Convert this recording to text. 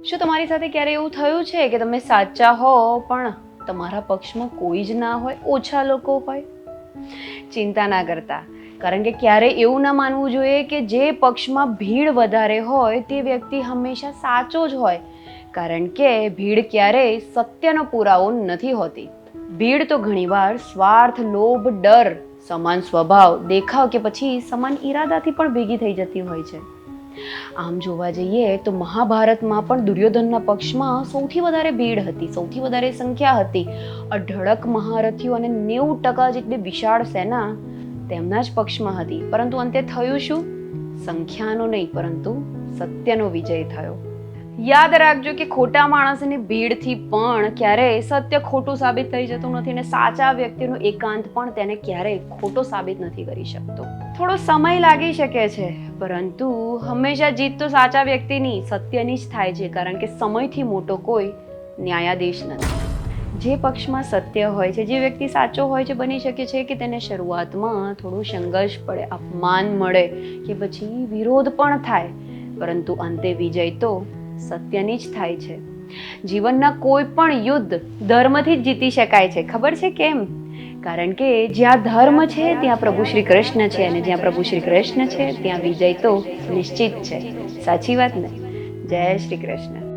શું તમારી સાથે ક્યારે એવું થયું છે કે તમે સાચા હો પણ તમારા પક્ષમાં કોઈ જ ના હોય, ઓછા લોકો હોય? ચિંતા ના કરતા, કારણ કે ક્યારે એવું ના માનવું જોઈએ કે જે પક્ષમાં ભીડ વધારે હોય તે વ્યક્તિ હંમેશા સાચો જ હોય, કારણ કે ભીડ ક્યારેય સત્યનો પુરાવો નથી હોતી. ભીડ તો ઘણીવાર સ્વાર્થ, લોભ, ડર, સમાન સ્વભાવ, દેખાવ કે પછી સમાન ઈરાદાથી પણ ભેગી થઈ જતી હોય છે. આમ જોવા જઈએ તો મહાભારતમાં પણ દુર્યોધનના પક્ષમાં સૌથી વધારે ભીડ હતી, સૌથી વધારે સંખ્યા હતી. અઢળક મહારથીઓ અને 90% જેટલી વિશાળ સેના તેમના જ પક્ષમાં હતી. પરંતુ અંતે થયું શું? સંખ્યાનો નહીં પરંતુ સત્યનો વિજય થયો. યાદ રાખજો કે ખોટા માણસની ભીડથી પણ ક્યારેય સત્ય ખોટું સાબિત થઈ જતું નથી, અને સાચા વ્યક્તિનો એકાંત પણ તેને ક્યારેય ખોટો સાબિત નથી કરી શકતો. થોડો સમય લાગી શકે છે, પરંતુ હંમેશા જીત તો સાચા વ્યક્તિની, સત્યની જ થાય છે, કારણ કે સમયથી મોટો કોઈ ન્યાયાધીશ નથી. જે પક્ષમાં સત્ય હોય છે, જે વ્યક્તિ સાચો હોય છે, બની શકે છે કે તેને શરૂઆતમાં થોડું સંઘર્ષ પડે, અપમાન મળે કે પછી વિરોધ પણ થાય, પરંતુ અંતે વિજય તો સત્યની જ થાય છે. જીવનના કોઈ પણ યુદ્ધ ધર્મથી જ જીતી શકાય છે. ખબર છે કેમ? કારણ કે જ્યાં ધર્મ છે ત્યાં પ્રભુ શ્રી કૃષ્ણ છે, અને જ્યાં પ્રભુ શ્રી કૃષ્ણ છે ત્યાં વિજય તો નિશ્ચિત છે. સાચી વાત ને? જય શ્રી કૃષ્ણ.